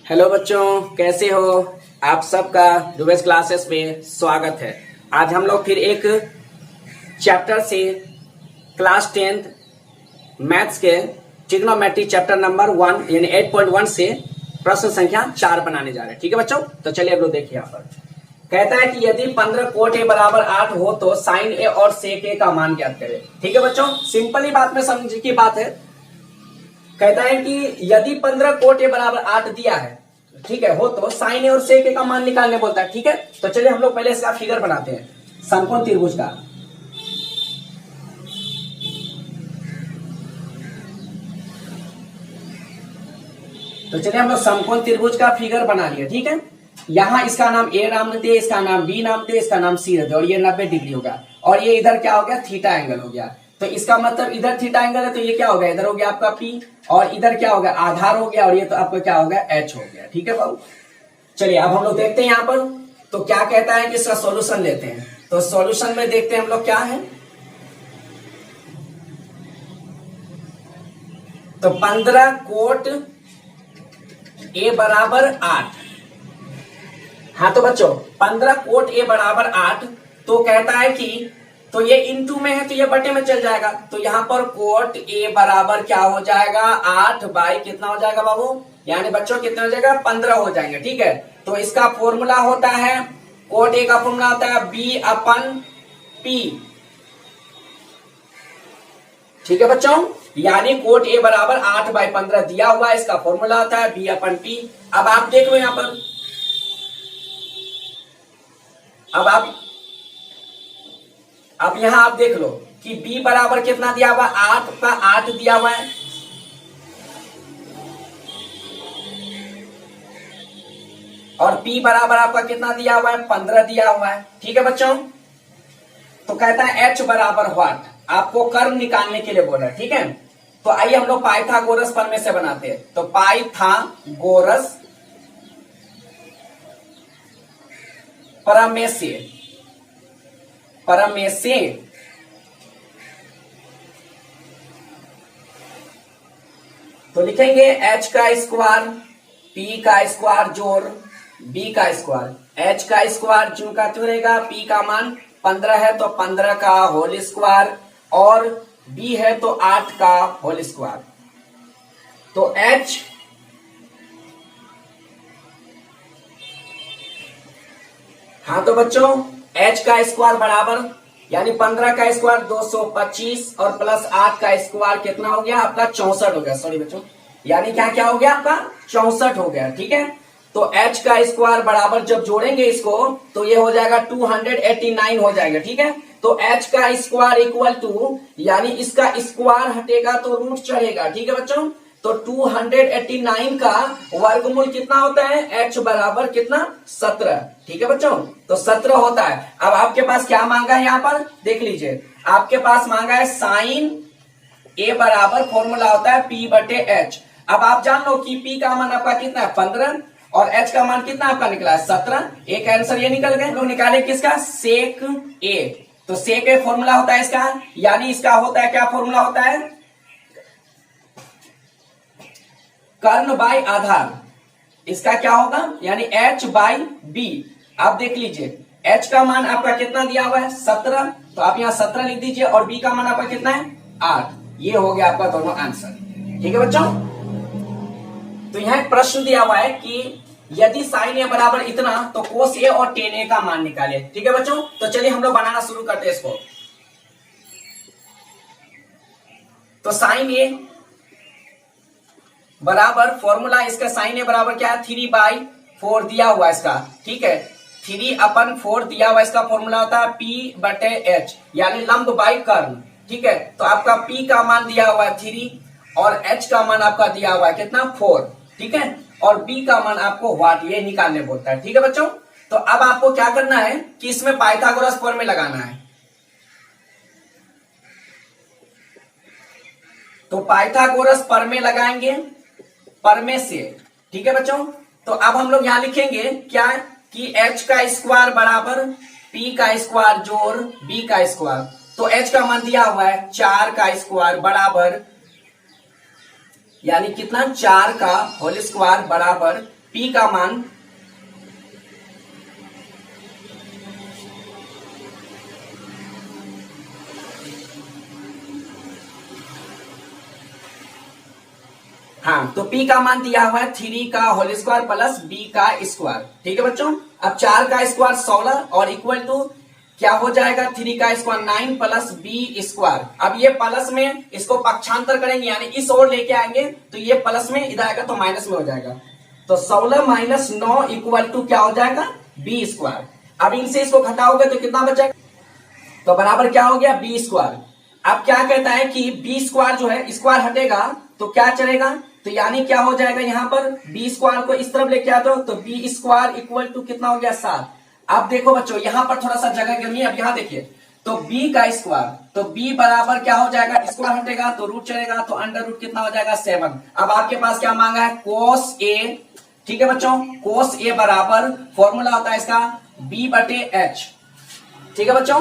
Hello बच्चों, कैसे हो आप? सबका रुबेस क्लासेस में स्वागत है। आज हम लोग फिर एक चैप्टर से क्लास 10th मैथ्स के ट्रिग्नोमेट्री चैप्टर नंबर 1 यानी 8.1 से प्रश्न संख्या 4 बनाने जा रहे हैं। ठीक है बच्चों, तो चलिए अब लोग देखिए। यहाँ पर कहता है कि यदि 15 कोट ए बराबर 8 हो तो साइन ए और सेक ए का मान ज्ञात करें। ठीक है बच्चों, सिंपल ही बात में समझ की बात है। कहता है कि यदि 15 कोट ए बराबर 8 दिया है, ठीक है, हो तो साइन ए और सेक ए का मान निकालने बोलता है। ठीक है, तो चलिए हम लोग पहले इसका फिगर बनाते हैं समकोण त्रिभुज का। तो चलिए हम लोग समकोण त्रिभुज का फिगर बना लिया। ठीक है, यहां इसका नाम ए नाम दे, इसका नाम बी नाम दे, इसका नाम सी दे, और ये 90 डिग्री होगा, और ये इधर क्या हो गया, थीटा एंगल हो गया। तो इसका मतलब इधर थीटा एंगल है, तो ये क्या हो गया, इधर हो गया आपका पी, और इधर क्या हो गया, आधार हो गया, और ये तो आपका क्या हो गया, एच हो गया। ठीक है बाबू, चलिए अब हम लोग देखते हैं यहाँ पर। तो क्या कहता है कि इसका सॉल्यूशन लेते हैं। तो सॉल्यूशन में देखते हैं हम लोग क्या है। तो 15 कोट ए बराबर 8। हाँ तो बच्चों 15 कोट ए बराबर 8, तो कहता है कि तो ये इनटू में है तो ये बटे में चल जाएगा। तो यहाँ पर कोट ए बराबर क्या हो जाएगा, 8 बाई कितना हो जाएगा बाबू, यानी बच्चों कितना हो जाएगा, 15 हो जाएंगे। ठीक है, तो इसका फॉर्मूला होता है, कोट ए का फॉर्मूला होता है बी अपन पी। ठीक है बच्चों, यानी कोट ए बराबर 8 बाई 15 दिया हुआ है, इसका फॉर्मूला होता है बी अपन पी। अब आप देख लो यहां पर, अब यहां आप देख लो कि b बराबर कितना दिया हुआ, 8 का 8 दिया हुआ है, और p बराबर आपका कितना दिया हुआ है, 15 दिया हुआ है। ठीक है बच्चों, तो कहता है h बराबर व्हाट, आपको कर्व निकालने के लिए बोला है। ठीक है, तो आइए हम लोग पाइथागोरस प्रमेय से बनाते हैं। तो पाइथागोरस प्रमेय से तो लिखेंगे h का स्क्वायर p का स्क्वायर जोड़ b का स्क्वायर। h का स्क्वायर जो का क्यों रहेगा, p का मान 15 है तो 15 का होल स्क्वायर, और b है तो 8 का होल स्क्वायर। तो h हाँ तो बच्चों h का स्क्वायर बराबर यानी 15 का स्क्वायर 225 और प्लस 8 का स्क्वायर कितना हो गया आपका, 64 हो गया। सॉरी बच्चों, यानी क्या क्या हो गया आपका, 64 हो गया। ठीक है, तो h का स्क्वायर बराबर जब जोड़ेंगे इसको तो ये हो जाएगा 289 हो जाएगा। ठीक है, तो h का स्क्वायर इक्वल टू, यानी इसका स्क्वायर हटेगा तो रूट चढ़ेगा। ठीक है बच्चों, तो 289 का वर्गमूल कितना होता है, h बराबर कितना, 17। ठीक है बच्चों, तो 17 होता है। अब आपके पास क्या मांगा है, यहाँ पर देख लीजिए, आपके पास मांगा है साइन ए बराबर फॉर्मूला होता है p बटे h। अब आप जान लो कि p का मान आपका कितना है, 15, और h का मान कितना आपका निकला है, 17। एक आंसर ये निकल गए। लोग निकाले किसका, सेक ए। तो सेक ए फॉर्मूला होता है इसका, यानी इसका होता है क्या, फॉर्मूला होता है कर्ण बाई आधार। इसका क्या होगा, यानी h बाई बी। आप देख लीजिए h का मान आपका कितना दिया हुआ है, 17, तो आप यहाँ 17 लिख दीजिए, और b का मान आपका कितना है, 8। ये हो गया आपका दोनों आंसर। ठीक है बच्चों, तो यहाँ एक प्रश्न दिया हुआ है कि यदि साइन ए बराबर इतना तो कोस ए और टेन ए का मान निकाले। ठीक है बच्चों, तो चलिए हम लोग बनाना शुरू करते हैं इसको। तो साइन ए बराबर फॉर्मूला इसका, साइन ए बराबर क्या है, 3/4 दिया हुआ इसका। ठीक है, 3/4 दिया हुआ इसका फॉर्मूला होता है p बटे h, यानी लंब बाई कर्ण। ठीक है, तो आपका p का मान दिया हुआ है 3, और h का मान आपका दिया हुआ है कितना, 4। ठीक है, और b का मान आपको व्हाट, ये निकालने बोलता है। ठीक है बच्चों, तो अब आपको क्या करना है कि इसमें पाइथागोरस प्रमेय लगाना है। तो पाइथागोरस प्रमेय लगाएंगे, प्रमेय से। ठीक है बच्चों, तो अब हम लोग यहां लिखेंगे क्या कि h का स्क्वायर बराबर p का स्क्वायर जोड़ b का स्क्वायर। तो h का मान दिया हुआ है 4 का स्क्वायर बराबर, यानी कितना, 4 का होल स्क्वायर बराबर P का मान हाँ, तो P का मान दिया हुआ है 3 का होल स्क्वायर प्लस B का स्क्वायर। ठीक है बच्चों, अब 4 का स्क्वायर 16 और इक्वल टू क्या हो जाएगा 3 का स्क्वायर 9 प्लस B स्क्वायर। अब ये प्लस में इसको पक्षांतर करेंगे यानी इस ओर लेके आएंगे तो ये प्लस में इधर आएगा तो माइनस में हो जाएगा। तो 16 माइनस 9 इक्वल टू क्या हो जाएगा B स्क्वायर। अब इनसे इसको घटाओगे तो कितना बचेगा, तो बराबर क्या हो गया B स्क्वायर। अब क्या कहता है कि B स्क्वायर जो है स्क्वायर हटेगा तो क्या चलेगा, तो यानी क्या हो जाएगा यहाँ पर B स्क्वायर को इस तरफ लेके आ दो तो B स्क्वायर इक्वल टू कितना हो गया 7। अब देखो बच्चों यहाँ पर थोड़ा सा जगह कमी है, अब यहाँ देखिए तो B का स्क्वायर, तो B बराबर क्या हो जाएगा, स्क्वायर हटेगा तो रूट चलेगा तो अंडर रूट कितना हो जाएगा 7। अब आपके पास क्या मांगा है कोस A। ठीक है बच्चों, कोस A बराबर फॉर्मूला होता है इसका B बटे H। ठीक है बच्चों,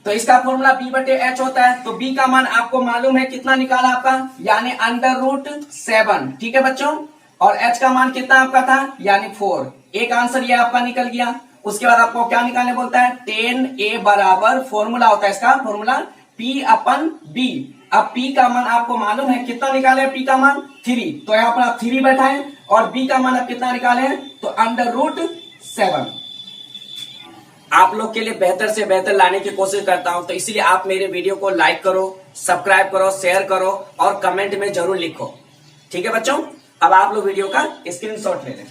तो इसका फॉर्मूला B बटे H होता है। तो B का मान आपको मालूम है कितना निकाला आपका, यानी अंडर रूट 7। ठीक है बच्चों, और H का मान कितना आपका था यानी 4। एक आंसर ये आपका निकल गया। उसके बाद आपको क्या निकालने बोलता है 10A बराबर फॉर्मूला होता है इसका फॉर्मूला P अपन B। अब P का मान आपको मालूम है कितना निकाले, P का मान 3, तो यहाँ पर आप 3 बैठाएं और B का मान आप कितना निकाले हैं तो अंडर रूट 7। आप लोग के लिए बेहतर से बेहतर लाने की कोशिश करता हूं, तो इसलिए आप मेरे वीडियो को लाइक करो, सब्सक्राइब करो, शेयर करो और कमेंट में जरूर लिखो। ठीक है बच्चों, अब आप लोग वीडियो का स्क्रीनशॉट ले लें।